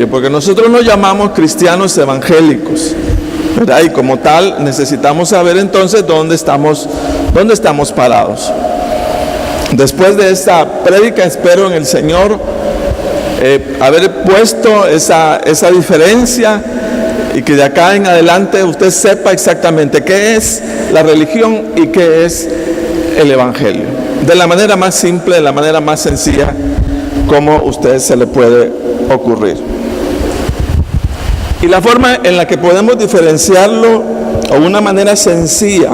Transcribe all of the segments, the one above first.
Porque nosotros nos llamamos cristianos evangélicos, ¿verdad? Y como tal necesitamos saber entonces dónde estamos parados. Después de esta prédica espero en el Señor haber puesto esa diferencia y que de acá en adelante usted sepa exactamente qué es la religión y qué es el evangelio, de la manera más simple, de la manera más sencilla como usted se le puede ocurrir. Y la forma en la que podemos diferenciarlo, o una manera sencilla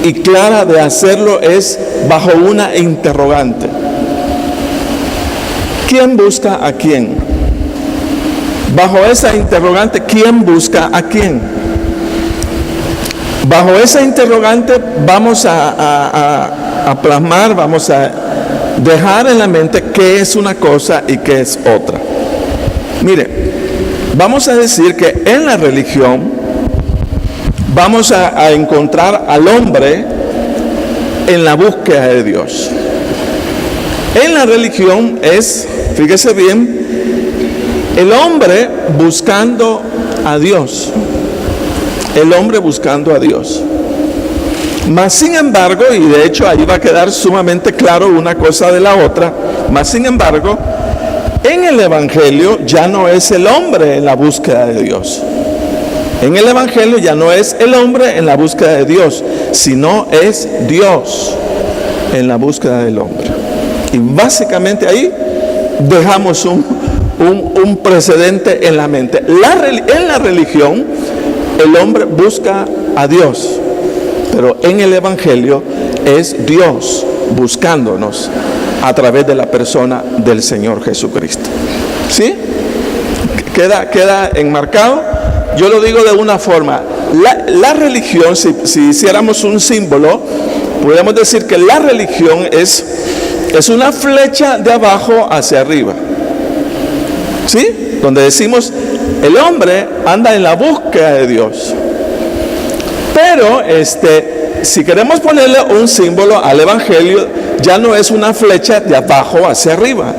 y clara de hacerlo, es bajo una interrogante. ¿Quién busca a quién? Bajo esa interrogante, ¿quién busca a quién? Bajo esa interrogante vamos a plasmar, vamos a dejar en la mente qué es una cosa y qué es otra. Mire, vamos a decir que en la religión vamos a encontrar al hombre en la búsqueda de Dios. En la religión es, fíjese bien, el hombre buscando a Dios. El hombre buscando a Dios. Mas sin embargo, y de hecho ahí va a quedar sumamente claro una cosa de la otra, mas sin embargo, en el evangelio ya no es el hombre en la búsqueda de Dios. En el evangelio ya no es el hombre en la búsqueda de Dios, sino es Dios en la búsqueda del hombre. Y básicamente ahí dejamos un precedente en la mente. En la religión el hombre busca a Dios, pero en el evangelio es Dios buscándonos a través de la persona del Señor Jesucristo. ¿Sí? Queda enmarcado. Yo lo digo de una forma. La religión, si hiciéramos un símbolo, podríamos decir que la religión es una flecha de abajo hacia arriba. ¿Sí? Donde decimos, el hombre anda en la búsqueda de Dios. Pero si queremos ponerle un símbolo al evangelio, ya no es una flecha de abajo hacia arriba,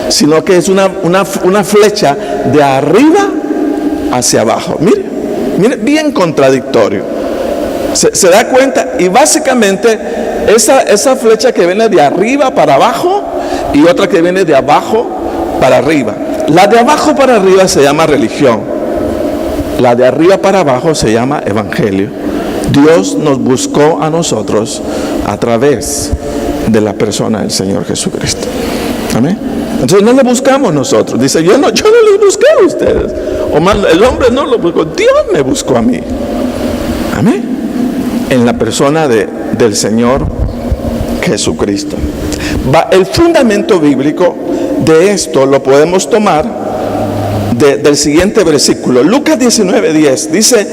sino que es una flecha de arriba hacia abajo. Mire, bien contradictorio. ¿Se da cuenta? Y básicamente esa flecha que viene de arriba para abajo y otra que viene de abajo para arriba. La de abajo para arriba se llama religión. La de arriba para abajo se llama evangelio. Dios nos buscó a nosotros a través de la persona del Señor Jesucristo. Amén. Entonces no le buscamos nosotros. Dice, yo no les busqué a ustedes. O más, el hombre no lo buscó, Dios me buscó a mí. Amén. En la persona del Señor Jesucristo. El fundamento bíblico de esto lo podemos tomar del siguiente versículo. Lucas 19:10 dice,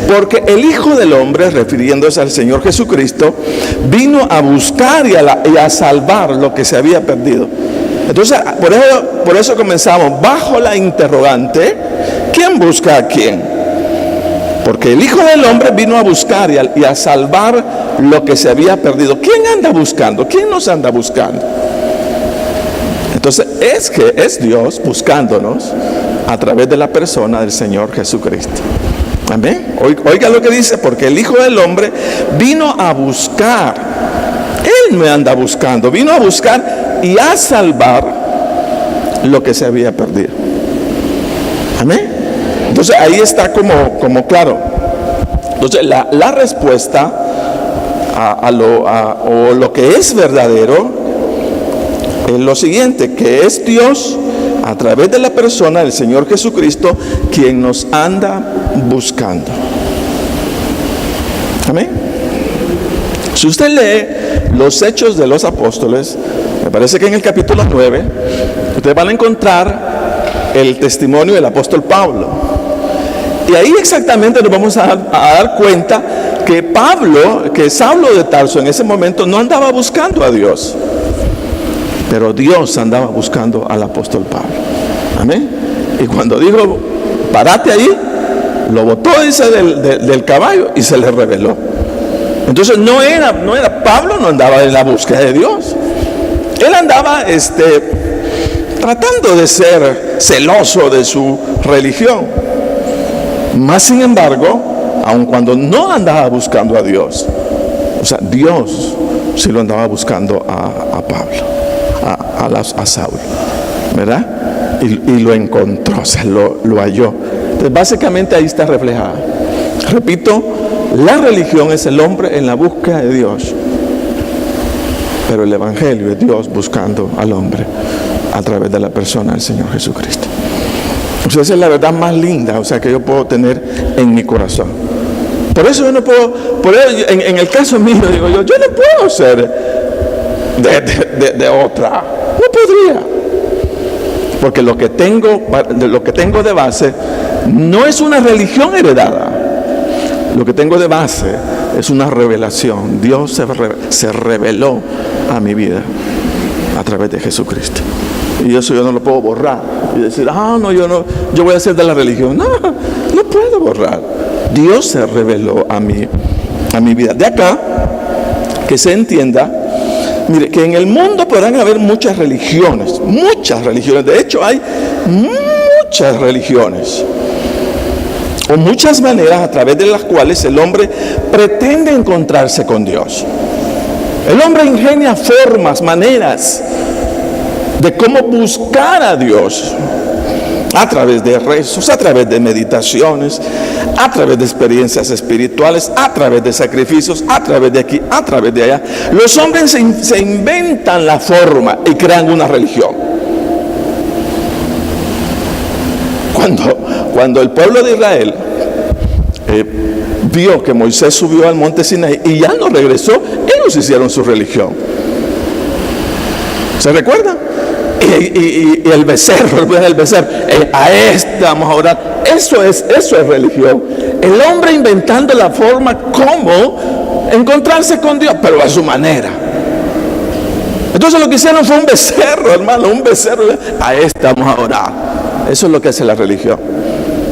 porque el Hijo del Hombre, refiriéndose al Señor Jesucristo, vino a buscar y a salvar lo que se había perdido. Entonces, por eso comenzamos bajo la interrogante, ¿quién busca a quién? Porque el Hijo del Hombre vino a buscar y a salvar lo que se había perdido. ¿Quién anda buscando? ¿Quién nos anda buscando? Entonces, es Dios buscándonos a través de la persona del Señor Jesucristo. Amén. Oiga lo que dice, porque el Hijo del Hombre vino a buscar. Él me anda buscando, vino a buscar y a salvar lo que se había perdido. Amén. Entonces ahí está como claro. Entonces la respuesta o lo que es verdadero es lo siguiente, que es Dios a través de la persona del Señor Jesucristo quien nos anda buscando. Amén. Si usted lee los Hechos de los Apóstoles, me parece que en el capítulo 9 ustedes van a encontrar el testimonio del apóstol Pablo. Y ahí exactamente nos vamos a dar cuenta que Saulo de Tarso en ese momento no andaba buscando a Dios, pero Dios andaba buscando al apóstol Pablo. Amén. Y cuando dijo, párate ahí, lo botó, dice, del caballo y se le reveló. Entonces Pablo no andaba en la búsqueda de Dios. Él andaba tratando de ser celoso de su religión. Más sin embargo, aun cuando no andaba buscando a Dios, o sea, Dios sí lo andaba buscando a Pablo, a Saulo, ¿verdad? Y lo encontró, o sea, lo halló. Entonces, básicamente ahí está reflejada. Repito, la religión es el hombre en la búsqueda de Dios, pero el evangelio es Dios buscando al hombre a través de la persona del Señor Jesucristo. O sea, esa es la verdad más linda, o sea, que yo puedo tener en mi corazón. Por eso yo no puedo, por eso en el caso mío digo yo no puedo ser de otra, no podría, porque lo que tengo de base no es una religión heredada. Lo que tengo de base es una revelación. Dios se reveló a mi vida a través de Jesucristo. Y eso yo no lo puedo borrar y decir, yo voy a ser de la religión. No puedo borrar. Dios se reveló a mi vida. De acá, que se entienda, mire, que en el mundo podrán haber muchas religiones. De hecho, hay muchas religiones. O muchas maneras a través de las cuales el hombre pretende encontrarse con Dios. El hombre ingenia formas, maneras de cómo buscar a Dios, a través de rezos, a través de meditaciones, a través de experiencias espirituales, a través de sacrificios, a través de aquí, a través de allá. Los hombres se inventan la forma y crean una religión. Cuando el pueblo de Israel vio que Moisés subió al monte Sinaí y ya no regresó, ellos hicieron su religión. ¿Se recuerdan? Y el becerro, a esta vamos a orar. Eso es religión. El hombre inventando la forma como encontrarse con Dios, pero a su manera. Entonces lo que hicieron fue un becerro, hermano, un becerro. A esta vamos a orar. Eso es lo que hace la religión.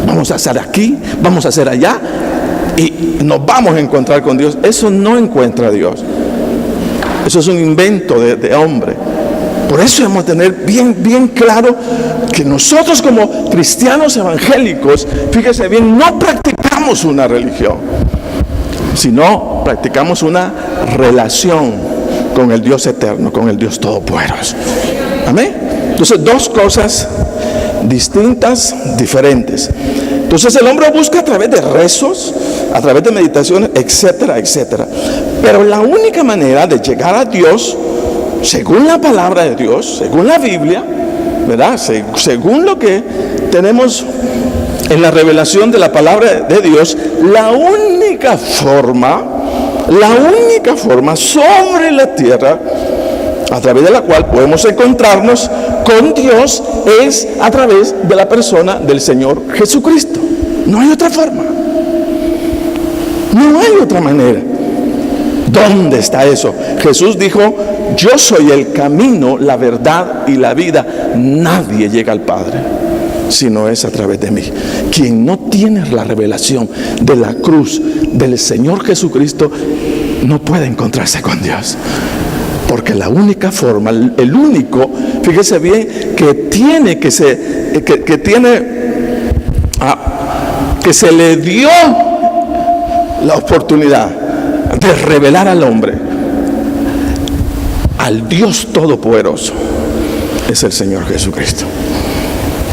Vamos a hacer aquí, vamos a hacer allá y nos vamos a encontrar con Dios. Eso no encuentra a Dios. Eso es un invento de hombre. Por eso debemos tener bien claro que nosotros como cristianos evangélicos, fíjese bien, no practicamos una religión, sino practicamos una relación con el Dios eterno, con el Dios todopoderoso. Amén. Entonces, dos cosas distintas, diferentes. Entonces el hombre busca a través de rezos, a través de meditaciones, etcétera, etcétera. Pero la única manera de llegar a Dios, según la palabra de Dios, según la Biblia, ¿verdad? Según lo que tenemos en la revelación de la palabra de Dios, la única forma sobre la tierra a través de la cual podemos encontrarnos con Dios es a través de la persona del Señor Jesucristo. No hay otra forma. No hay otra manera. ¿Dónde está eso? Jesús dijo, yo soy el camino, la verdad y la vida. Nadie llega al Padre si no es a través de mí. Quien no tiene la revelación de la cruz del Señor Jesucristo no puede encontrarse con Dios. Porque la única forma, el único, fíjese bien, que se le dio la oportunidad de revelar al hombre, al Dios Todopoderoso, es el Señor Jesucristo.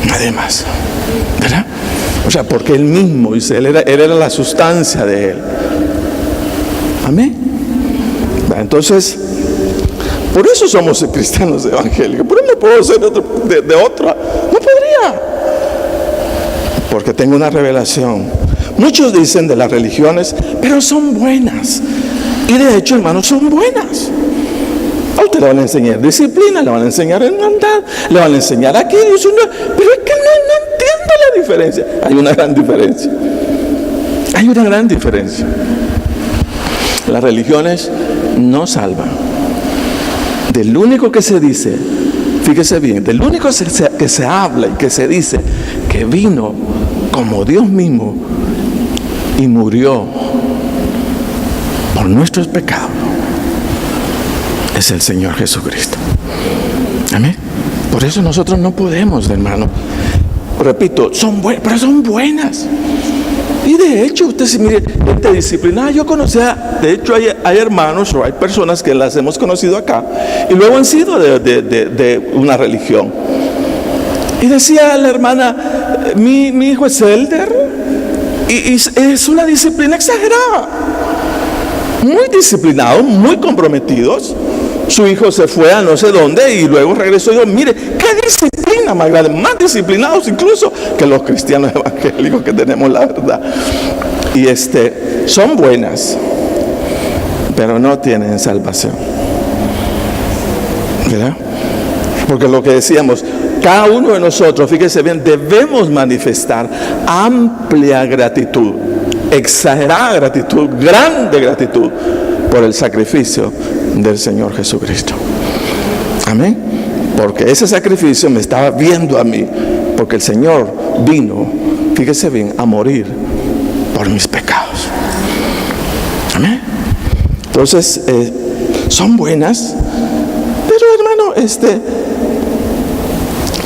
Nadie más, ¿verdad? O sea, porque Él mismo, dice, Él era la sustancia de Él. Amén. Entonces, por eso somos cristianos evangélicos. Por eso no puedo ser de otra. No podría. Porque tengo una revelación. Muchos dicen de las religiones, pero son buenas. Y de hecho, hermanos, son buenas. A usted le van a enseñar disciplina, le van a enseñar hermandad, le van a enseñar aquí. Pero es que no entiendo la diferencia. Hay una gran diferencia. Hay una gran diferencia. Las religiones no salvan. Del único que se dice, fíjese bien, del único que se habla y que se dice que vino como Dios mismo y murió por nuestros pecados, es el Señor Jesucristo. Amén. Por eso nosotros no podemos, hermano. Repito, son buenas, pero son buenas. Y de hecho, usted si mire, gente disciplinada, yo conocía, de hecho hay hermanos o hay personas que las hemos conocido acá y luego han sido de una religión. Y decía la hermana, mi hijo es elder y es una disciplina exagerada. Muy disciplinados, muy comprometidos. Su hijo se fue a no sé dónde y luego regresó y dijo, mire, qué disciplina más grande, más disciplinados incluso que los cristianos evangélicos que tenemos, la verdad. Y son buenas, pero no tienen salvación, ¿verdad? Porque lo que decíamos, cada uno de nosotros, fíjese bien, debemos manifestar amplia gratitud, exagerada gratitud, grande gratitud por el sacrificio del Señor Jesucristo. Amén. Porque ese sacrificio me estaba viendo a mí, porque el Señor vino, fíjese bien, a morir por mis pecados. Amén. Entonces, son buenas, pero hermano,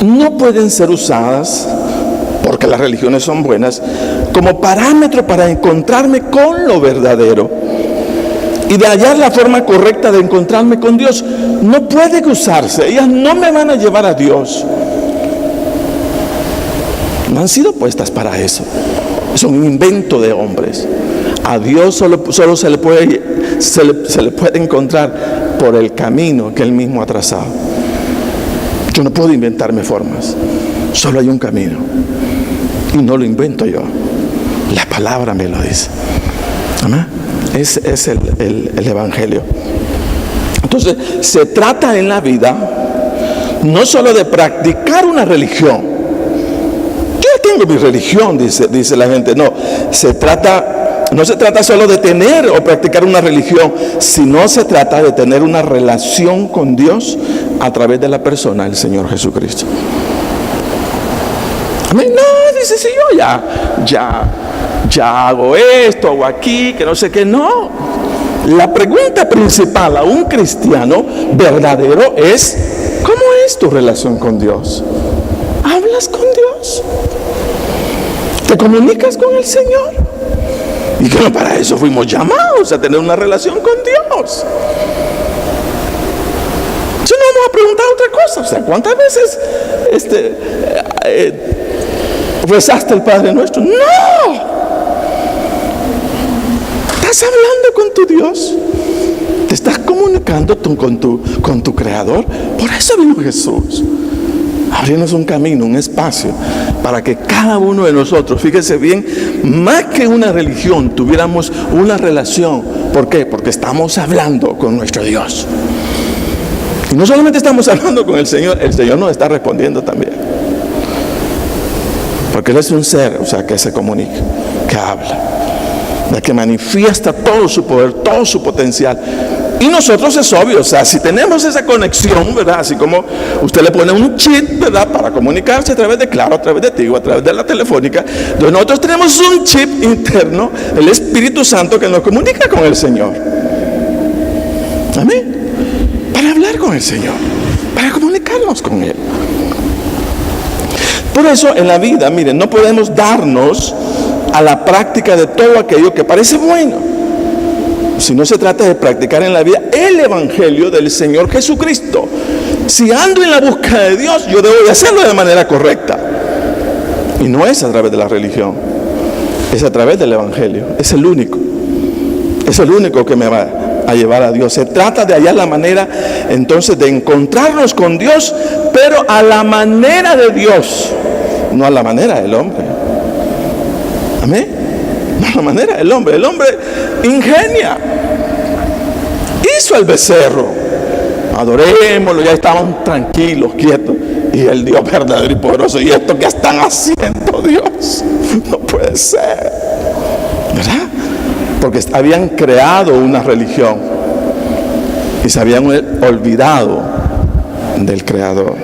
no pueden ser usadas, porque las religiones son buenas, como parámetro para encontrarme con lo verdadero y de hallar la forma correcta de encontrarme con Dios. No pueden usarse, ellas no me van a llevar a Dios. No han sido puestas para eso. Es un invento de hombres. A Dios solo se le puede encontrar por el camino que Él mismo ha trazado. Yo no puedo inventarme formas. Solo hay un camino. Y no lo invento yo. La palabra me lo dice. Amén. Ese es el Evangelio. Entonces, se trata en la vida no solo de practicar una religión. Yo tengo mi religión, dice la gente. No se trata solo de tener o practicar una religión, sino se trata de tener una relación con Dios a través de la persona del Señor Jesucristo. Amén. No, dice, si yo ya hago esto, hago aquí, que no sé qué. No. La pregunta principal a un cristiano verdadero es, ¿cómo es tu relación con Dios? ¿Hablas con Dios? ¿Te comunicas con el Señor? Y que no, para eso fuimos llamados, a tener una relación con Dios. Si no, vamos a preguntar otra cosa. O sea, ¿cuántas veces rezaste el Padre Nuestro? ¡No! Estás hablando con tu Dios. Te estás comunicando con tu Creador. Por eso vino Jesús. Abrirnos un camino, un espacio, para que cada uno de nosotros, fíjese bien, más que una religión, tuviéramos una relación. ¿Por qué? Porque estamos hablando con nuestro Dios. Y no solamente estamos hablando con el Señor nos está respondiendo también. Porque Él es un ser, o sea, que se comunica, que habla, que manifiesta todo su poder, todo su potencial. Y nosotros es obvio, o sea, si tenemos esa conexión, ¿verdad? Así como usted le pone un chip, ¿verdad? Para comunicarse a través de Claro, a través de Tigo, a través de la telefónica. Entonces nosotros tenemos un chip interno, el Espíritu Santo, que nos comunica con el Señor. Amén. Para hablar con el Señor, para comunicarnos con Él. Por eso en la vida, miren, no podemos darnos a la práctica de todo aquello que parece bueno, si no se trata de practicar en la vida el Evangelio del Señor Jesucristo. Si ando en la búsqueda de Dios, yo debo de hacerlo de manera correcta. Y no es a través de la religión, es a través del Evangelio. Es el único que me va a llevar a Dios. Se trata de hallar la manera entonces de encontrarnos con Dios, pero a la manera de Dios, no a la manera del hombre. Amén. No a la manera del hombre. El hombre ingenia. Hizo el becerro. Adorémoslo, ya estamos tranquilos, quietos. Y el Dios verdadero y poderoso. ¿Y esto qué están haciendo, Dios? No puede ser. ¿Verdad? Porque habían creado una religión y se habían olvidado del Creador,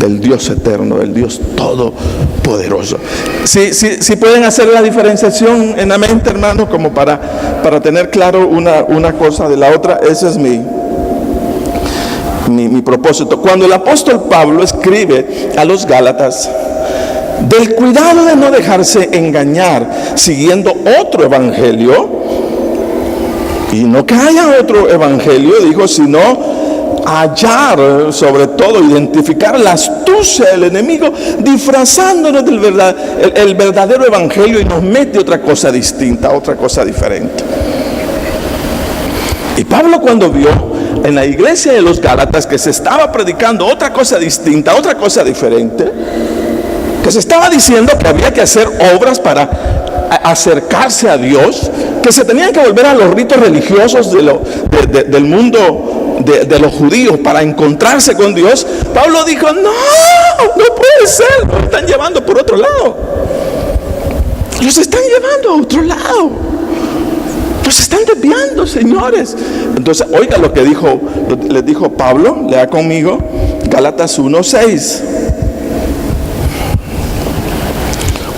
del Dios eterno, del Dios todopoderoso. Si pueden hacer la diferenciación en la mente, hermanos, como para tener claro una cosa de la otra. Ese es mi propósito. Cuando el apóstol Pablo escribe a los Gálatas del cuidado de no dejarse engañar siguiendo otro evangelio, y no que haya otro evangelio, dijo, sino hallar, sobre todo identificar la astucia del enemigo, disfrazándonos del el verdadero evangelio, y nos mete otra cosa distinta, otra cosa diferente. Y Pablo, cuando vio en la iglesia de los Gálatas que se estaba predicando otra cosa distinta, otra cosa diferente, que se estaba diciendo que había que hacer obras para acercarse a Dios, que se tenían que volver a los ritos religiosos del mundo de los judíos para encontrarse con Dios, Pablo dijo, no puede ser, los están llevando por otro lado, los están llevando a otro lado, los están desviando, señores. Entonces, oiga lo que les dijo Pablo, lea conmigo, Gálatas 1:6.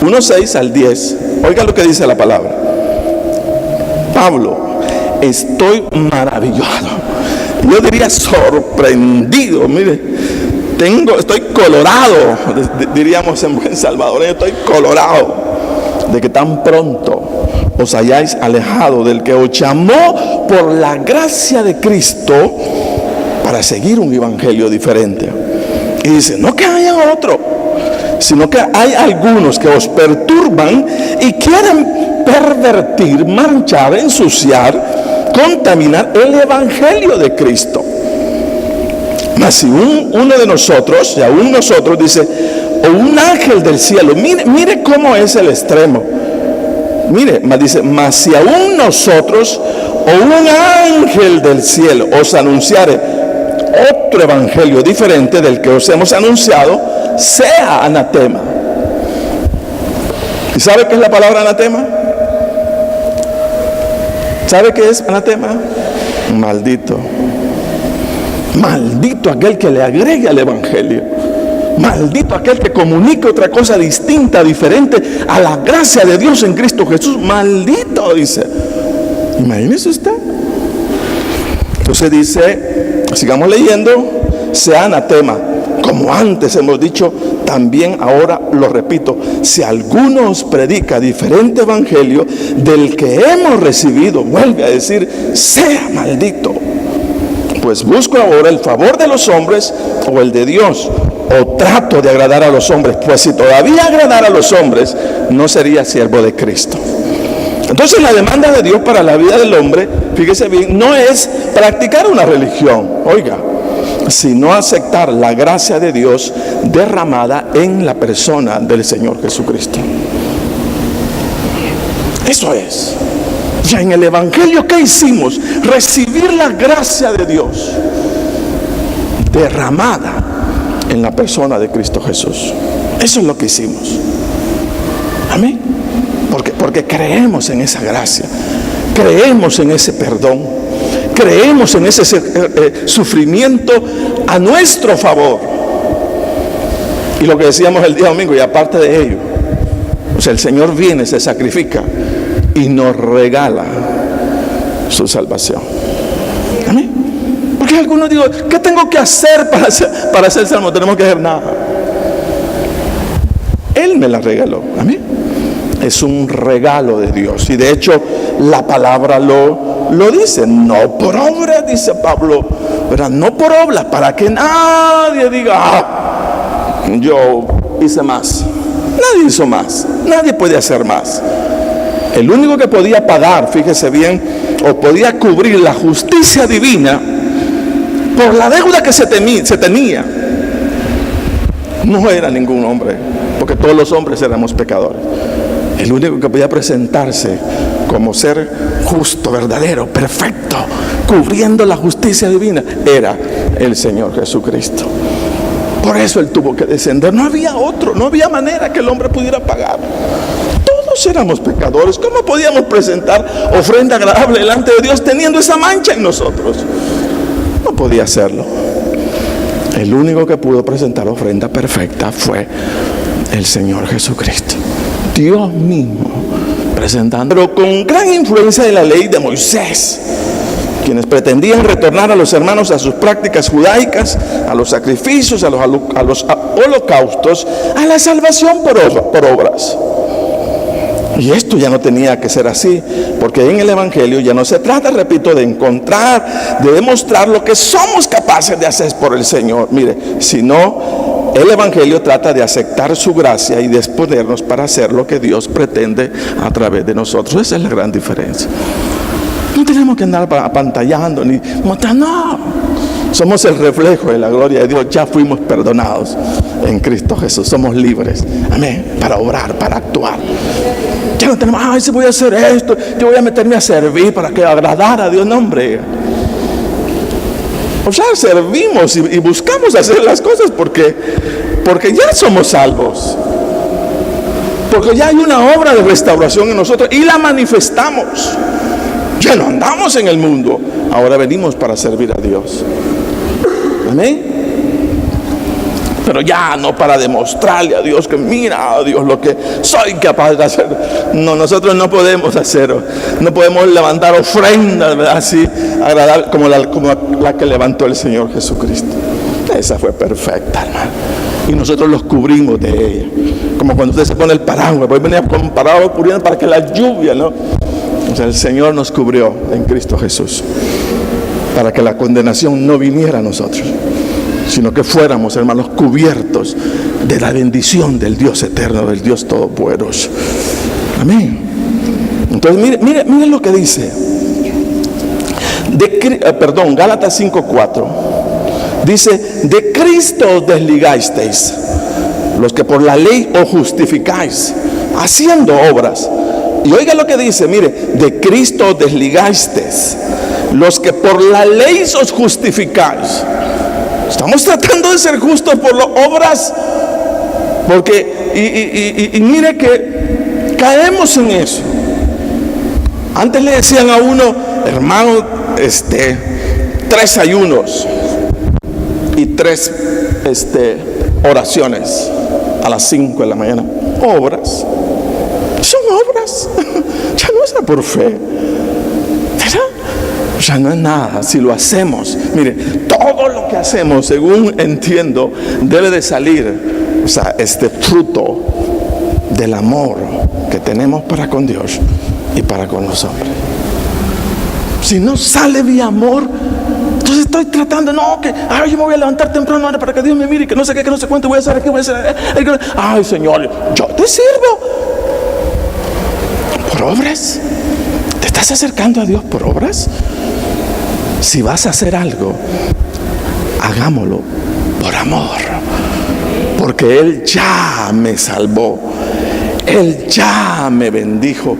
1:6 al 10, oiga lo que dice la palabra. Pablo, estoy maravillado, yo diría sorprendido, mire, estoy colorado, diríamos en buen salvadoreño, estoy colorado de que tan pronto os hayáis alejado del que os llamó por la gracia de Cristo para seguir un evangelio diferente. Y dice, no que haya otro, sino que hay algunos que os perturban y quieren pervertir, manchar, ensuciar, contaminar el evangelio de Cristo. Mas si uno de nosotros, y aún nosotros, dice, o un ángel del cielo, mire cómo es el extremo. Mire, dice, mas si aún nosotros o un ángel del cielo os anunciare otro evangelio diferente del que os hemos anunciado, sea anatema. ¿Y sabe qué es la palabra anatema? ¿Sabe qué es anatema? Maldito. Maldito aquel que le agregue al evangelio. Maldito aquel que comunique otra cosa distinta, diferente a la gracia de Dios en Cristo Jesús. Maldito, dice. Imagínese usted. Entonces dice, sigamos leyendo, sea anatema. Como antes hemos dicho, también ahora lo repito, si alguno os predica diferente evangelio del que hemos recibido, vuelve a decir, sea maldito. Pues busco ahora el favor de los hombres o el de Dios, o trato de agradar a los hombres, pues si todavía agradara a los hombres, no sería siervo de Cristo. Entonces la demanda de Dios para la vida del hombre, fíjese bien, no es practicar una religión, oiga, sino aceptar la gracia de Dios derramada en la persona del Señor Jesucristo. Eso es. Ya en el evangelio, ¿qué hicimos? Recibir la gracia de Dios derramada en la persona de Cristo Jesús. Eso es lo que hicimos. Amén. Porque creemos en esa gracia, creemos en ese perdón, creemos en ese sufrimiento a nuestro favor. Y lo que decíamos el día domingo, y aparte de ello, o sea, el Señor viene, se sacrifica y nos regala su salvación. Amén. Porque algunos digo, ¿qué tengo que hacer para ser salvo? No tenemos que hacer nada. Él me la regaló. Amén. Es un regalo de Dios. Y de hecho, la palabra lo dice. No por obra, dice Pablo, ¿verdad? No por obra, para que nadie diga, yo hice más. Nadie hizo más. Nadie puede hacer más. El único que podía pagar, fíjese bien, o podía cubrir la justicia divina por la deuda que se tenía, no era ningún hombre, porque todos los hombres éramos pecadores. El único que podía presentarse como ser justo, verdadero, perfecto, cubriendo la justicia divina, era el Señor Jesucristo. Por eso Él tuvo que descender. No había otro, no había manera que el hombre pudiera pagar. Todos éramos pecadores. ¿Cómo podíamos presentar ofrenda agradable delante de Dios teniendo esa mancha en nosotros? No podía hacerlo. El único que pudo presentar ofrenda perfecta fue el Señor Jesucristo. Dios mismo presentando, pero con gran influencia de la ley de Moisés. quienes pretendían retornar a los hermanos a sus prácticas judaicas, a los sacrificios, a los holocaustos, a la salvación por obras. Y esto ya no tenía que ser así, porque en el Evangelio ya no se trata, repito, de encontrar, de demostrar lo que somos capaces de hacer por el Señor. Mire, sino el Evangelio trata de aceptar su gracia y disponernos para hacer lo que Dios pretende a través de nosotros. Esa es la gran diferencia. No tenemos que andar apantallando ni mostrando, no. Somos el reflejo de la gloria de Dios. Ya fuimos perdonados en Cristo Jesús. Somos libres, amén, para obrar, para actuar. Ya no tenemos, ay, si voy a hacer esto, yo voy a meterme a servir para que agradar a Dios. No, hombre. O sea, servimos y buscamos hacer las cosas porque ya somos salvos. Porque ya hay una obra de restauración en nosotros y la manifestamos. Ya no andamos en el mundo, ahora venimos para servir a Dios. Amén. Pero ya no para demostrarle a Dios que mira a Dios lo que soy capaz de hacer. No, nosotros no podemos hacerlo. No podemos levantar ofrendas, ¿verdad? Así agradable como la que levantó el Señor Jesucristo. Esa fue perfecta, hermano. Y nosotros los cubrimos de ella. Como cuando usted se pone el paraguas, pues venía con paraguas cubriendo para que la lluvia, ¿no? O sea, el Señor nos cubrió en Cristo Jesús para que la condenación no viniera a nosotros, sino que fuéramos, hermanos, cubiertos de la bendición del Dios eterno, del Dios todopoderoso. Amén. Entonces, mire lo que dice. Gálatas 5:4. Dice, de Cristo os desligasteis, los que por la ley os justificáis, haciendo obras. Y oiga lo que dice, mire, de Cristo os desligasteis, los que por la ley os justificáis. Estamos tratando de ser justos por las obras, porque, y mire que caemos en eso. Antes le decían a uno, hermano, 3 ayunos y 3 oraciones a las 5 de la mañana. Obras. Son obras. Ya no es por fe. Ya no es nada si lo hacemos. Mire, todo lo que hacemos, según entiendo, debe de salir, o sea, este fruto del amor que tenemos para con Dios y para con los hombres. Si no sale mi amor, entonces estoy tratando, no, que yo me voy a levantar temprano para que Dios me mire, que no sé qué, que no sé cuánto, voy a hacer aquí, voy a hacer. Ay, Señor, yo te sirvo por obras. ¿Te estás acercando a Dios por obras? Si vas a hacer algo, hagámoslo por amor, porque Él ya me salvó, Él ya me bendijo,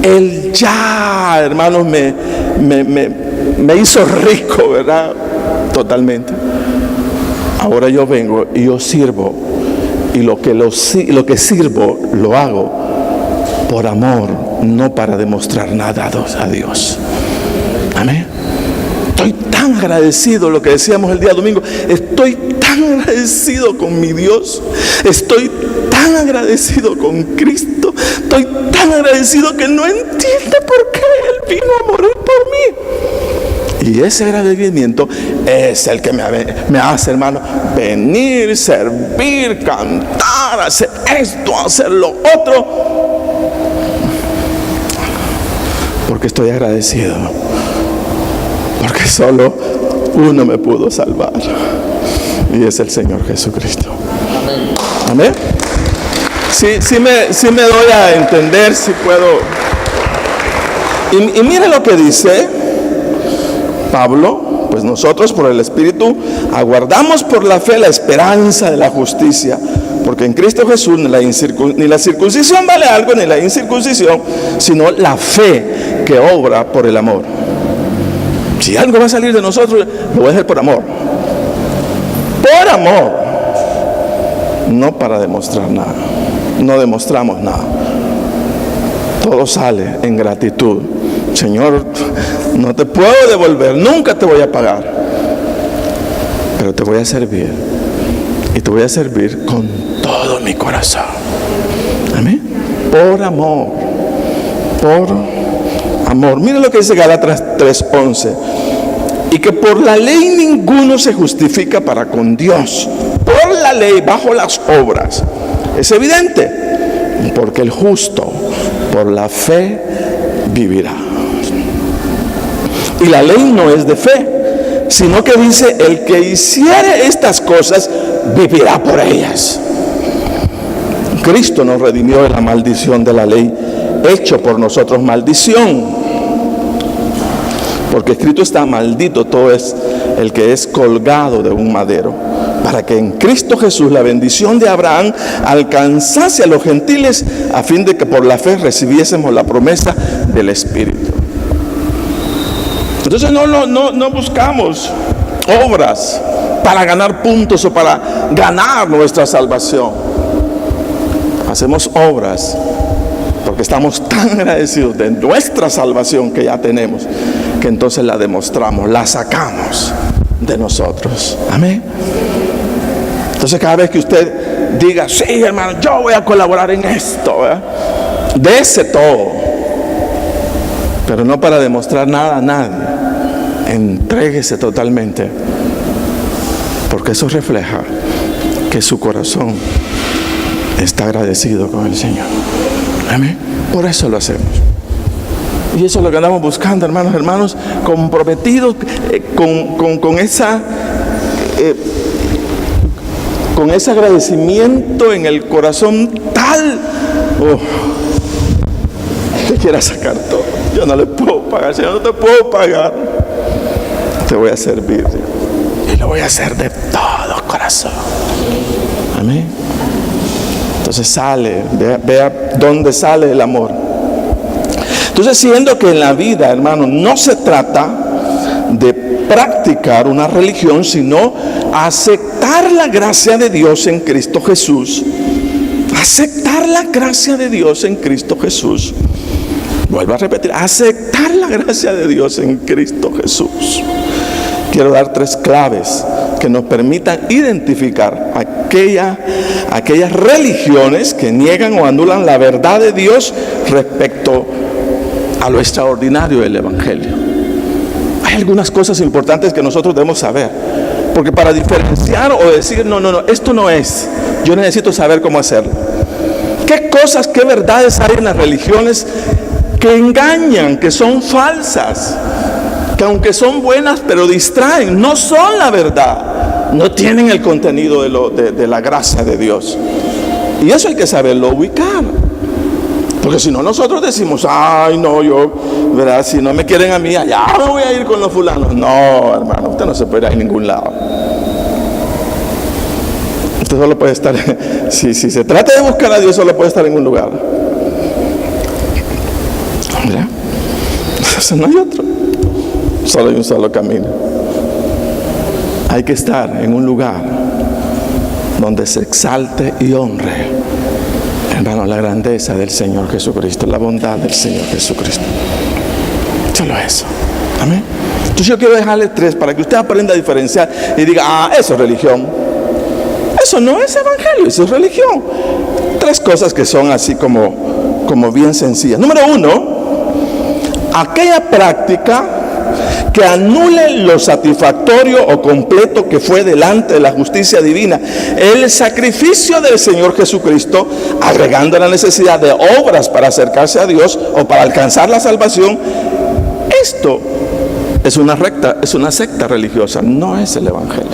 Él ya, hermanos, me hizo rico, ¿verdad? Totalmente. Ahora yo vengo y yo sirvo, y lo que sirvo lo hago por amor, no para demostrar nada a Dios. Amén. Estoy tan agradecido, lo que decíamos el día domingo, estoy tan agradecido con mi Dios, estoy tan agradecido con Cristo, estoy tan agradecido que no entiendo por qué Él vino a morir por mí. Y ese agradecimiento es el que me hace, hermano, venir, servir, cantar, hacer esto, hacer lo otro, porque estoy agradecido. Porque solo uno me pudo salvar, y es el Señor Jesucristo. Amén. Sí me doy a entender, si puedo. Y mire lo que dice Pablo: pues nosotros por el Espíritu aguardamos por la fe la esperanza de la justicia, porque en Cristo Jesús ni la circuncisión vale algo, ni la incircuncisión, sino la fe que obra por el amor. Si algo va a salir de nosotros, lo voy a hacer por amor. Por amor. No para demostrar nada. No demostramos nada. Todo sale en gratitud. Señor, no te puedo devolver, nunca te voy a pagar, pero te voy a servir. Y te voy a servir con todo mi corazón. Amén. Por amor. Por amor. Mire lo que dice Gálatas 3:11. Y que por la ley ninguno se justifica para con Dios. Por la ley, bajo las obras. Es evidente, porque el justo por la fe vivirá. Y la ley no es de fe, sino que dice: el que hiciere estas cosas vivirá por ellas. Cristo nos redimió de la maldición de la ley, hecho por nosotros maldición. Porque escrito está: maldito todo es el que es colgado de un madero, para que en Cristo Jesús la bendición de Abraham alcanzase a los gentiles, a fin de que por la fe recibiésemos la promesa del Espíritu. Entonces no buscamos obras para ganar puntos o para ganar nuestra salvación. Hacemos obras porque estamos tan agradecidos de nuestra salvación que ya tenemos, que entonces la demostramos, la sacamos de nosotros. Amén. Entonces cada vez que usted diga: sí, hermano, yo voy a colaborar en esto, ¿verdad?, dese todo, pero no para demostrar nada a nadie. Entréguese totalmente, porque eso refleja que su corazón está agradecido con el Señor. Amén. Por eso lo hacemos. Y eso es lo que andamos buscando, hermanos, comprometidos con ese agradecimiento en el corazón tal que quiera sacar todo. Yo no le puedo pagar, Señor, no te puedo pagar. Te voy a servir y lo voy a hacer de todo corazón. Amén. Entonces vea dónde sale el amor. Entonces, siendo que en la vida, hermano, no se trata de practicar una religión, sino aceptar la gracia de Dios en Cristo Jesús. Aceptar la gracia de Dios en Cristo Jesús. Vuelvo a repetir: aceptar la gracia de Dios en Cristo Jesús. Quiero dar 3 claves que nos permitan identificar aquellas religiones que niegan o anulan la verdad de Dios respecto a lo extraordinario del Evangelio. Hay algunas cosas importantes que nosotros debemos saber, porque para diferenciar o decir no, esto no es, yo necesito saber cómo hacerlo. ¿Qué cosas, qué verdades hay en las religiones que engañan, que son falsas, que aunque son buenas pero distraen, no son la verdad, no tienen el contenido de la gracia de Dios? Y eso hay que saberlo ubicar, porque si no, nosotros decimos: ay, no, yo, ¿verdad?, si no me quieren a mí, allá me voy a ir con los fulanos. No, hermano, usted no se puede ir a ningún lado. Usted solo puede estar, si se trata de buscar a Dios, solo puede estar en un lugar. ¿Verdad? Entonces no hay otro. Solo hay un solo camino. Hay que estar en un lugar donde se exalte y honre, hermano, la grandeza del Señor Jesucristo, la bondad del Señor Jesucristo. Solo eso. Amén. Entonces yo quiero dejarle 3 para que usted aprenda a diferenciar y diga: eso es religión. Eso no es evangelio, eso es religión. 3 cosas que son así como bien sencillas. Número 1, aquella práctica que anule lo satisfactorio o completo que fue delante de la justicia divina, el sacrificio del Señor Jesucristo, agregando la necesidad de obras para acercarse a Dios o para alcanzar la salvación. Esto es una secta religiosa, no es el evangelio.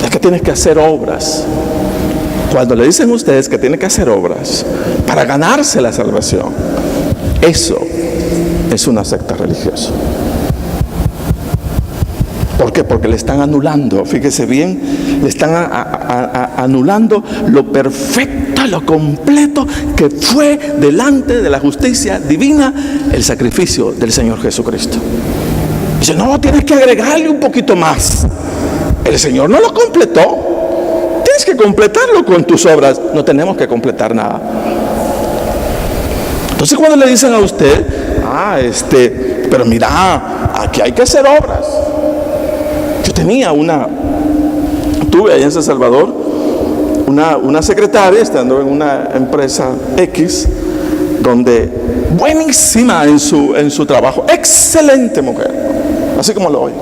Es que tienes que hacer obras. Cuando le dicen a ustedes que tienen que hacer obras para ganarse la salvación, eso es una secta religiosa. ¿Por qué? Porque le están anulando, fíjese bien, le están anulando lo perfecto, lo completo que fue delante de la justicia divina, el sacrificio del Señor Jesucristo. Dice: no, tienes que agregarle un poquito más. El Señor no lo completó, tienes que completarlo con tus obras. No tenemos que completar nada. Entonces cuando le dicen a usted: pero mira, aquí hay que hacer obras. Yo tuve allá en San Salvador una secretaria estando en una empresa X, donde buenísima en su trabajo, excelente mujer, así como lo oye.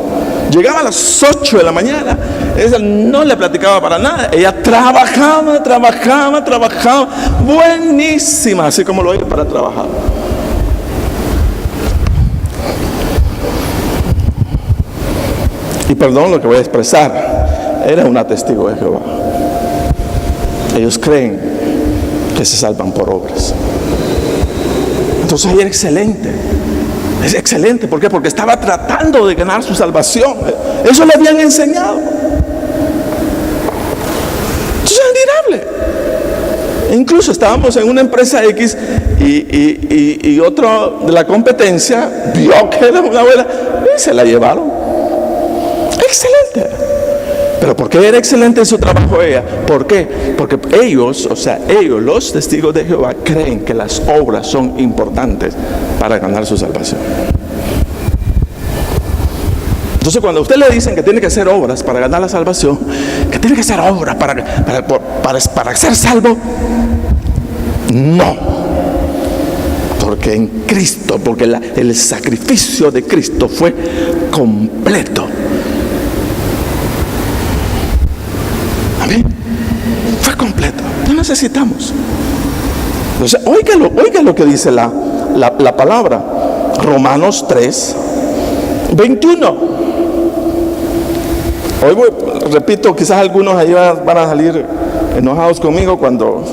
Llegaba a las 8 de la mañana, ella no le platicaba para nada, ella trabajaba, buenísima, así como lo oye, para trabajar. Y perdón lo que voy a expresar, era una testigo de Jehová. Ellos creen que se salvan por obras. Entonces ella era excelente. Es excelente, ¿por qué? Porque estaba tratando de ganar su salvación. Eso le habían enseñado. Eso es admirable. E incluso estábamos en una empresa X y otro de la competencia vio que era una buena y se la llevaron. Excelente. Pero ¿por qué era excelente en su trabajo ella? ¿Por qué? Porque ellos, los testigos de Jehová, creen que las obras son importantes para ganar su salvación. Entonces, cuando a usted le dicen que tiene que hacer obras para ganar la salvación, que tiene que hacer obras para ser salvo, no. Porque en Cristo, porque el sacrificio de Cristo fue completo. Amén. Fue completo. No necesitamos. Entonces, oiga lo que dice la palabra. Romanos 3, 21. Hoy repito, quizás algunos ahí van a salir enojados conmigo cuando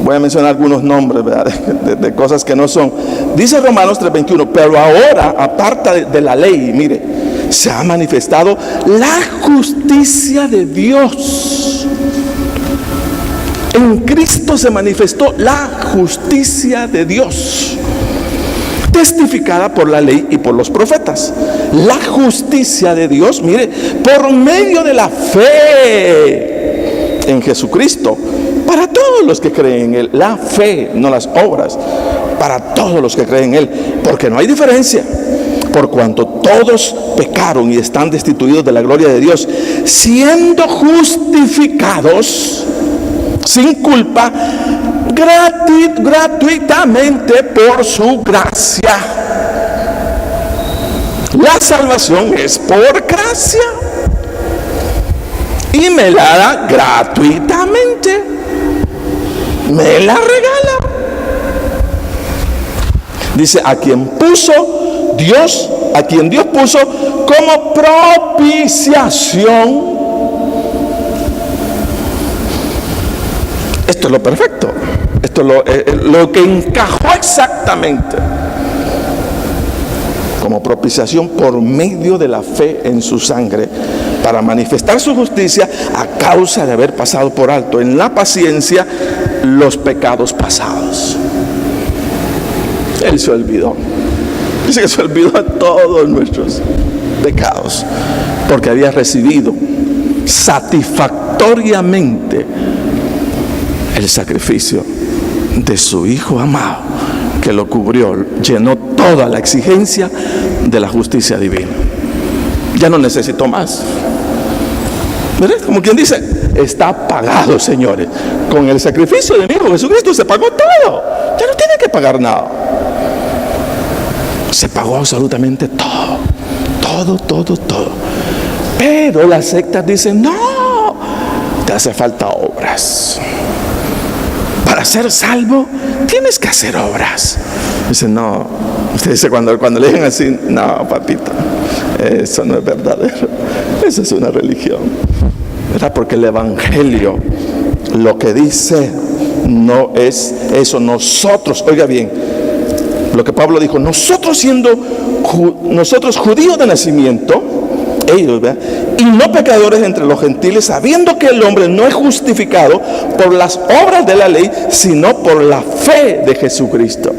voy a mencionar algunos nombres, ¿verdad? De cosas que no son. Dice Romanos 3, 21. Pero ahora, aparte de la ley, mire, se ha manifestado la justicia de Dios. En Cristo se manifestó la justicia de Dios, testificada por la ley y por los profetas. La justicia de Dios, mire, por medio de la fe en Jesucristo, para todos los que creen en Él. La fe, no las obras, para todos los que creen en Él, porque no hay diferencia. Por cuanto todos pecaron y están destituidos de la gloria de Dios, siendo justificados sin culpa gratuitamente por su gracia. La salvación es por gracia y me la da gratuitamente, me la regala. Dice, a quien Dios puso como propiciación. Esto es lo perfecto. Esto es lo que encajó exactamente. Como propiciación por medio de la fe en su sangre, para manifestar su justicia a causa de haber pasado por alto en la paciencia los pecados pasados. Él se olvidó. Dice que se olvidó de todos nuestros pecados, porque había recibido satisfactoriamente el sacrificio de su Hijo amado, que lo cubrió, llenó toda la exigencia de la justicia divina. Ya no necesitó más. ¿Verdad? Como quien dice, está pagado, señores. Con el sacrificio de mi Hijo Jesucristo se pagó todo. Ya no tiene que pagar nada. Se pagó absolutamente todo. Todo. Pero las sectas dicen, no, te hace falta obras. Para ser salvo tienes que hacer obras. Dice, no. Usted dice cuando le digan así, no, papito, eso no es verdadero. Eso es una religión, ¿verdad? Porque el Evangelio lo que dice no es eso. Nosotros, oiga bien, lo que Pablo dijo, nosotros judíos de nacimiento, ellos, ¿verdad? Y no pecadores entre los gentiles, sabiendo que el hombre no es justificado por las obras de la ley, sino por la fe de Jesucristo.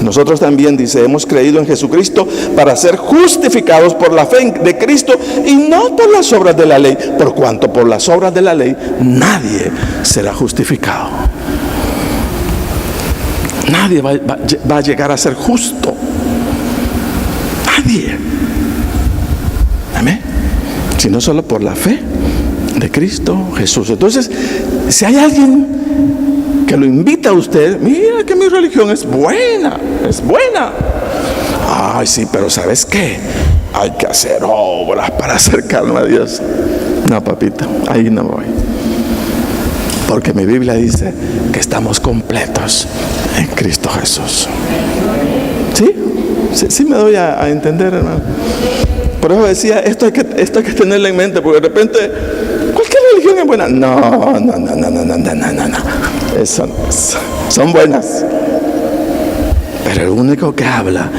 Nosotros también, dice, hemos creído en Jesucristo para ser justificados por la fe de Cristo y no por las obras de la ley, por cuanto por las obras de la ley nadie será justificado. Nadie va a llegar a ser justo. Nadie. Amén. Sino solo por la fe de Cristo Jesús. Entonces, si hay alguien que lo invita a usted, mira que mi religión es buena, es buena. Ay, sí, pero ¿sabes qué? Hay que hacer obras para acercarme a Dios. No, papito, ahí no voy. Porque mi Biblia dice que estamos completos en Cristo Jesús. ¿Sí? Sí me doy a entender, hermano. Por eso decía, esto hay que tenerlo en mente, porque de repente, cualquier religión es buena. No. Eso no es. Son buenas. Pero el único que habla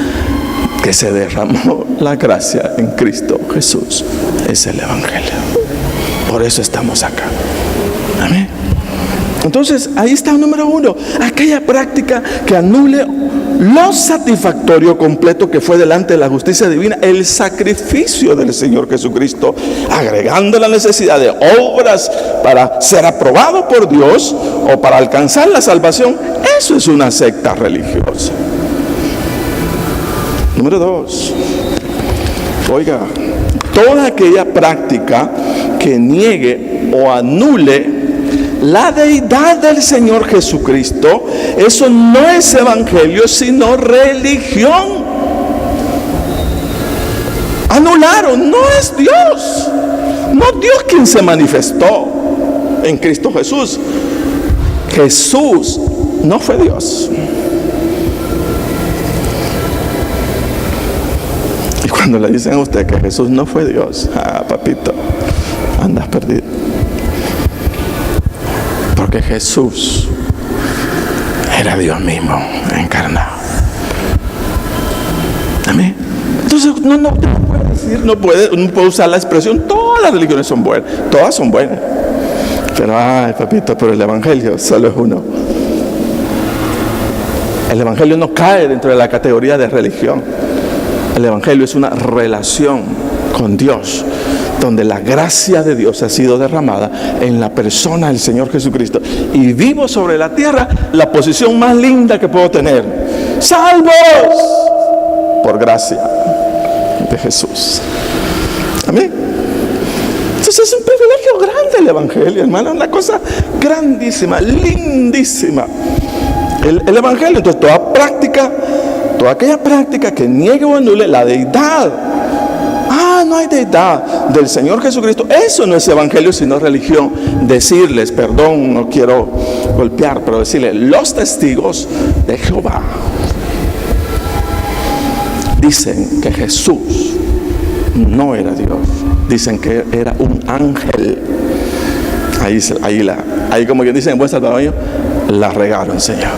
que se derramó la gracia en Cristo Jesús es el Evangelio. Por eso estamos acá. Amén. Entonces, ahí está el número 1. Aquella práctica que anule lo satisfactorio completo que fue delante de la justicia divina, el sacrificio del Señor Jesucristo, agregando la necesidad de obras para ser aprobado por Dios o para alcanzar la salvación. Eso es una secta religiosa. Número 2. Oiga, toda aquella práctica que niegue o anule la deidad del Señor Jesucristo, eso no es evangelio, sino religión. Anularon, no es Dios. No Dios quien se manifestó en Cristo Jesús. Jesús no fue Dios. Y cuando le dicen a usted que Jesús no fue Dios, papito, andas perdido. Porque Jesús era Dios mismo encarnado. Amén. Entonces no puede decir, no puede usar la expresión, todas las religiones son buenas, todas son buenas. Pero papito, pero el Evangelio solo es uno. El Evangelio no cae dentro de la categoría de religión. El Evangelio es una relación con Dios, donde la gracia de Dios ha sido derramada en la persona del Señor Jesucristo, y vivo sobre la tierra la posición más linda que puedo tener: salvos por gracia de Jesús. Amén. Entonces es un privilegio grande el Evangelio, hermano, una cosa grandísima, lindísima. El Evangelio, entonces, toda aquella práctica que niegue o anule la deidad. No hay deidad del Señor Jesucristo. Eso no es evangelio, sino religión. Decirles, perdón, no quiero golpear, pero decirles, los testigos de Jehová dicen que Jesús no era Dios. Dicen que era un ángel. Ahí como que dicen en buen salvadoreño, la regaron, Señor.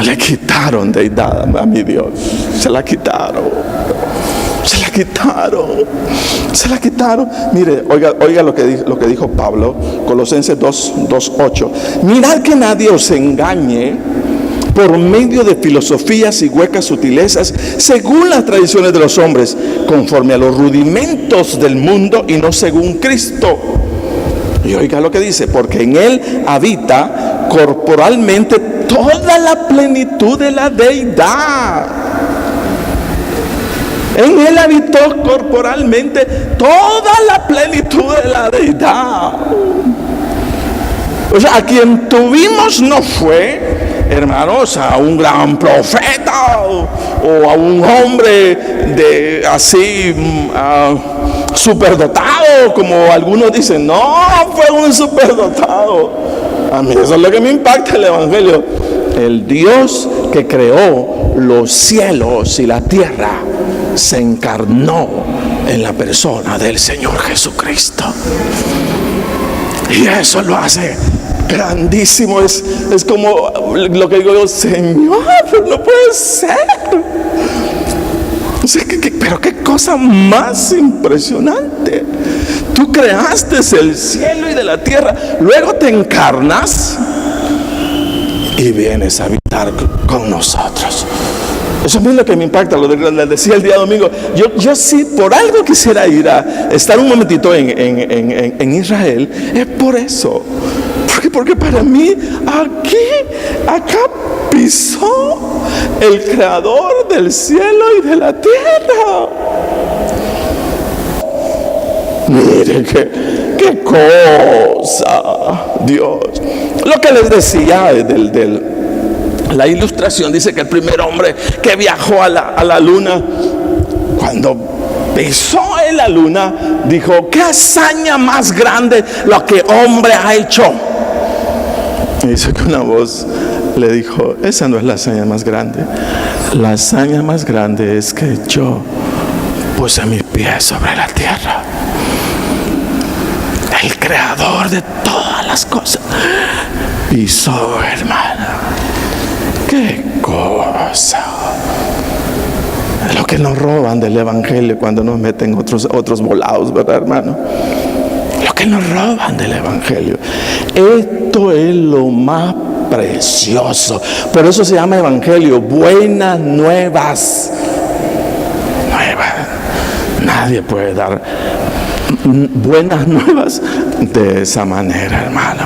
Le quitaron deidad a mi Dios. Se la quitaron. Mire, oiga lo que dijo Pablo, Colosenses 2:8. Mirad que nadie os engañe por medio de filosofías y huecas sutilezas, según las tradiciones de los hombres, conforme a los rudimentos del mundo y no según Cristo. Y oiga lo que dice: porque en él habita corporalmente toda la plenitud de la deidad. En él habitó corporalmente toda la plenitud de la deidad. O sea, a quien tuvimos no fue, hermanos, a un gran profeta o a un hombre de así superdotado, como algunos dicen. No, fue un superdotado. A mí eso es lo que me impacta el Evangelio. El Dios que creó los cielos y la tierra se encarnó en la persona del Señor Jesucristo. Y eso lo hace grandísimo. Es como lo que digo yo: Señor, pero no puede ser. O sea, pero qué cosa más impresionante. Tú creaste el cielo y de la tierra, luego te encarnas y vienes a habitar con nosotros. Eso es lo que me impacta. Lo les decía el día domingo, yo sí por algo quisiera ir a estar un momentito en Israel, es por eso. Porque para mí acá pisó el creador del cielo y de la tierra. Mire qué cosa, Dios. Lo que les decía la ilustración dice que el primer hombre que viajó a la luna, cuando pisó en la luna, dijo: qué hazaña más grande lo que hombre ha hecho. Y dice que una voz le dijo: esa no es la hazaña más grande. La hazaña más grande es que yo puse mis pies sobre la tierra. El creador de todas las cosas pisó, hermano. Qué cosa. Lo que nos roban del evangelio cuando nos meten otros volados, ¿verdad, hermano? Lo que nos roban del evangelio. Esto es lo más precioso. Por eso se llama evangelio, buenas nuevas. Nuevas. Nadie puede dar buenas nuevas de esa manera, hermano.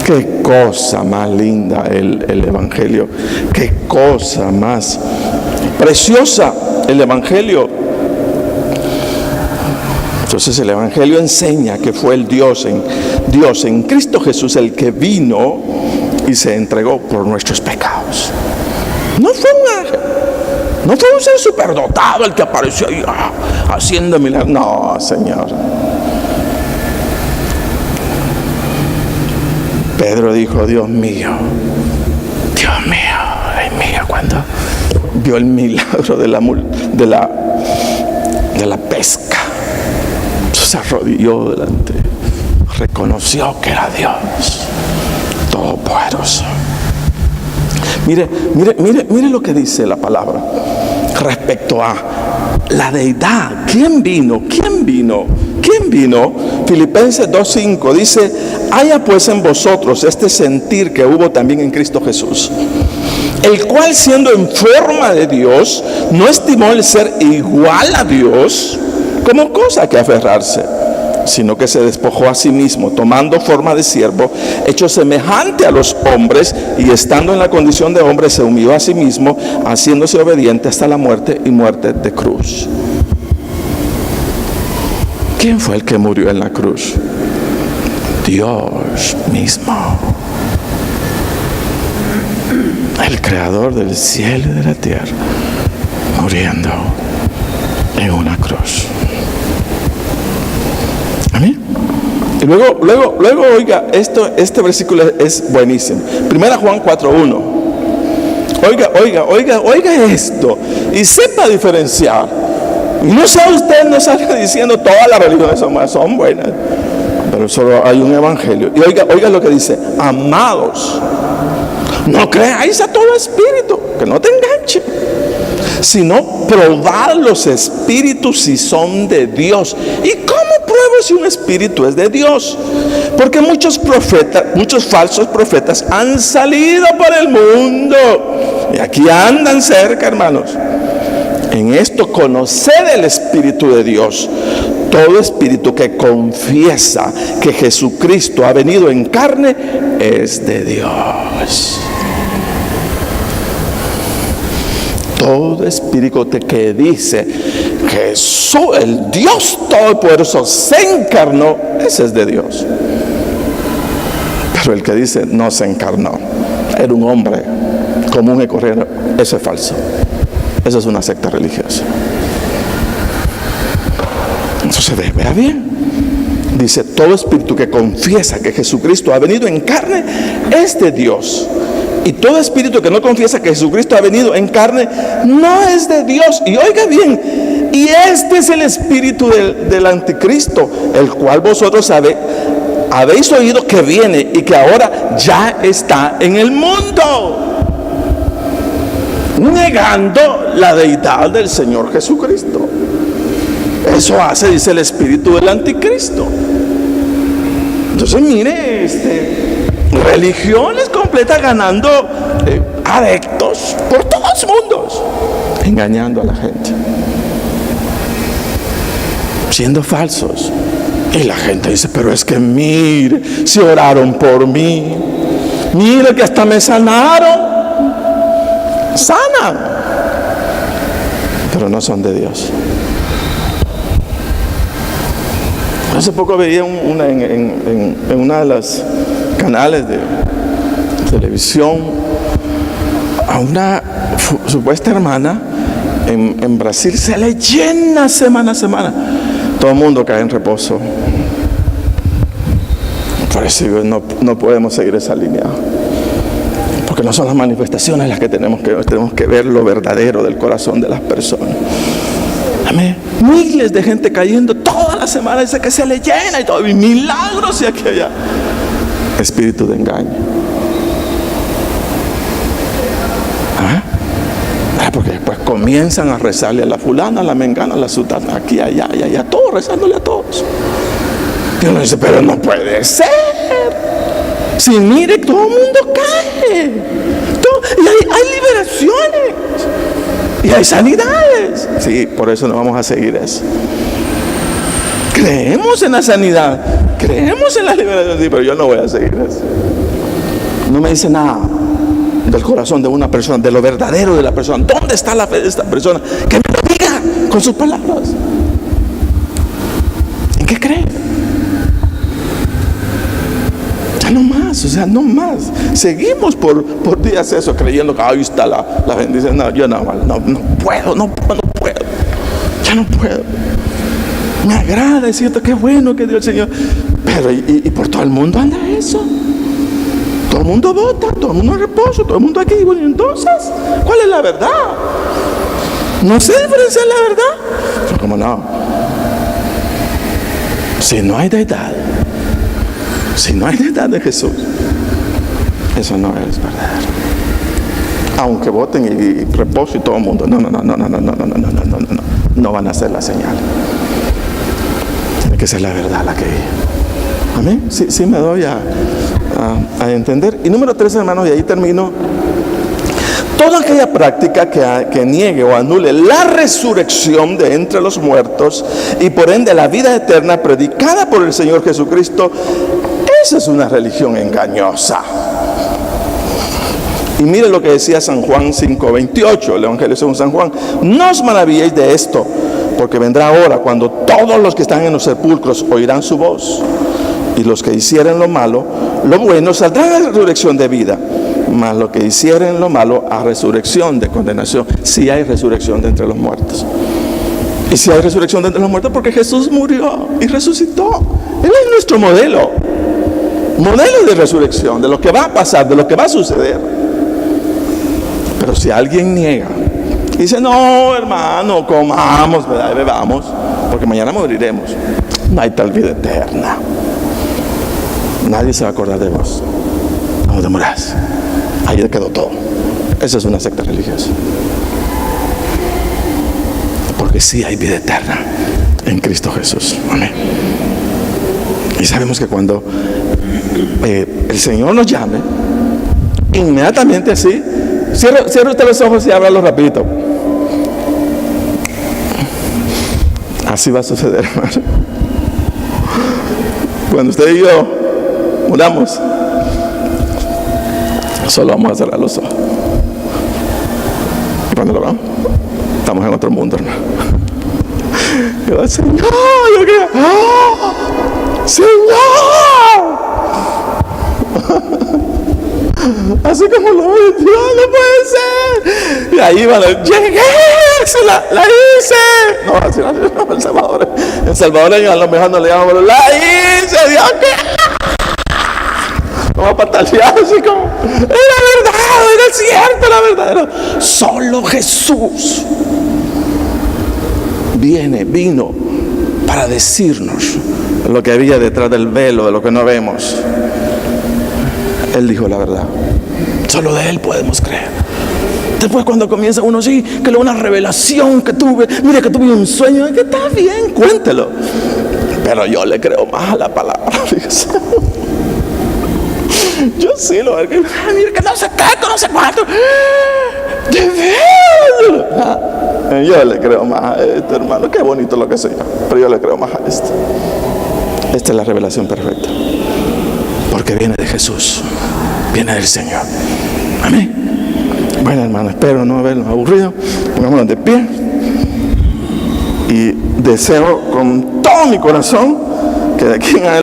Qué cosa más linda el evangelio. Qué cosa más preciosa el evangelio. Entonces el evangelio enseña que fue el Dios en Cristo Jesús el que vino y se entregó por nuestros pecados. No fue un ser superdotado el que apareció ahí haciendo milagros. No, Señor. Pedro dijo: Dios mío, ay mío, cuando vio el milagro de la pesca, se arrodilló delante, reconoció que era Dios Todopoderoso. Mire lo que dice la palabra respecto a la deidad. ¿Quién vino? Filipenses 2:5 dice: haya pues en vosotros este sentir que hubo también en Cristo Jesús, el cual, siendo en forma de Dios, no estimó el ser igual a Dios como cosa que aferrarse, sino que se despojó a sí mismo, tomando forma de siervo, hecho semejante a los hombres, y estando en la condición de hombre se humilló a sí mismo, haciéndose obediente hasta la muerte y muerte de cruz. ¿Quién fue el que murió en la cruz? Dios mismo, el creador del cielo y de la tierra, muriendo en una cruz. Amén. Y luego, oiga, este versículo es buenísimo. 1 Juan 4:1. Oiga esto y sepa diferenciar. Y no sea usted, no salga diciendo todas las religiones son buenas, pero solo hay un evangelio. Y oiga lo que dice: amados, no creáis a todo espíritu, que no te enganche, sino probad los espíritus si son de Dios. ¿Y cómo pruebo si un espíritu es de Dios? Porque muchos falsos profetas han salido por el mundo y aquí andan cerca, hermanos. En esto conoced el Espíritu de Dios. Todo espíritu que confiesa que Jesucristo ha venido en carne es de Dios. Todo espíritu que dice que Jesús, el Dios Todopoderoso, se encarnó, ese es de Dios. Pero el que dice no se encarnó, era un hombre común y corriente, eso es falso. Eso es una secta religiosa. Entonces vea bien, dice: todo espíritu que confiesa que Jesucristo ha venido en carne es de Dios, y todo espíritu que no confiesa que Jesucristo ha venido en carne no es de Dios. Y oiga bien, y este es el espíritu del anticristo, el cual vosotros habéis oído que viene y que ahora ya está en el mundo, negando la deidad del Señor Jesucristo. Eso hace, dice, el espíritu del anticristo. Entonces mire, religiones completas ganando adeptos por todos los mundos, engañando a la gente, siendo falsos. Y la gente dice: pero es que mire, si oraron por mí, mire que hasta me sanaron. Sanan, pero no son de Dios. Hace poco veía en una de las canales de televisión a una supuesta hermana en Brasil. Se le llena semana a semana. Todo el mundo cae en reposo. Por eso no podemos seguir esa línea, porque no son las manifestaciones las que tenemos que ver lo verdadero del corazón de las personas. Amén. Miles de gente cayendo toda la semana, dice que se le llena y todo, y milagros y aquí y allá. Espíritu de engaño. Porque después comienzan a rezarle a la fulana, a la mengana, a la sutana, aquí, allá, allá, todos rezándole a todos. Y uno dice, pero no puede ser. Si mire, todo el mundo cae. Y hay liberaciones. Y hay sanidades. Sí, por eso no vamos a seguir eso. Creemos en la sanidad. Creemos en la liberación. Sí, pero yo no voy a seguir eso. No me dice nada del corazón de una persona, de lo verdadero de la persona. ¿Dónde está la fe de esta persona? Que me lo diga con sus palabras. ¿En qué cree? Ya no más, o sea, no más. Seguimos por días eso, creyendo que ahí está la bendición. No, yo no puedo. Ya no puedo. Me agrada, es cierto, qué bueno que dio el Señor. Pero y por todo el mundo anda eso. Todo el mundo vota, todo el mundo en reposo, todo el mundo aquí. Bueno, entonces, ¿cuál es la verdad? No sé diferenciar la verdad. Pero ¿cómo no? Si no hay deidad de Jesús, eso no es verdadero. Aunque voten y reposo y todo el mundo, no van a hacer la señal. Tiene que ser la verdad la que. Amén. Sí me doy a entender. Y número 3, hermanos, y ahí termino. Toda aquella práctica que niegue o anule la resurrección de entre los muertos y por ende la vida eterna predicada por el Señor Jesucristo, esa es una religión engañosa. Y mire lo que decía San Juan 5:28, el Evangelio según San Juan: no os maravilléis de esto, porque vendrá hora cuando todos los que están en los sepulcros oirán su voz, y los que hicieren lo malo, lo bueno, saldrán a resurrección de vida, mas los que hicieren lo malo a resurrección de condenación. Si hay resurrección de entre los muertos. Y si hay resurrección de entre los muertos, porque Jesús murió y resucitó. Él es nuestro modelo de resurrección, de lo que va a pasar, de lo que va a suceder. Pero si alguien niega y dice, no, hermano, comamos, ¿verdad? Y bebamos, porque mañana moriremos, no hay tal vida eterna. Nadie se va a acordar de vos. No te morirás. Ahí quedó todo. Esa es una secta religiosa. Porque sí hay vida eterna en Cristo Jesús. Amén. Y sabemos que cuando el Señor nos llame, inmediatamente así, cierre usted los ojos y háblalo rapidito. Así va a suceder, hermano. Cuando usted y yo muramos, solo vamos a cerrar los ojos. Y cuando lo hagamos, estamos en otro mundo, hermano. Y va a decir, Señor, yo quiero, ¡oh! Señor. Así como lo ve Dios, no puede ser. Y ahí van a decir, llegué, la hice. No, así no, El Salvador. En Salvador a lo mejor no le llaman, pero la hice, Dios, ¿qué? Como a patalear, así como, era verdad, era cierto, la verdad. Solo Jesús vino para decirnos lo que había detrás del velo, de lo que no vemos. Él dijo la verdad. Solo de Él podemos creer. Después cuando comienza uno, sí, que luego una revelación que tuve, mire que tuve un sueño, que está bien, cuéntelo. Pero yo le creo más a la palabra, fíjese. Yo sí lo veo, mire que no sé qué, no sé cuánto. De verdad. Yo le creo más a esto, hermano. Qué bonito lo que soy yo, pero yo le creo más a esto. Esta es la revelación perfecta, porque viene de Jesús, viene del Señor. Amén. Bueno, hermano, espero no habernos aburrido. Pongámonos de pie. Y deseo con todo mi corazón que de aquí en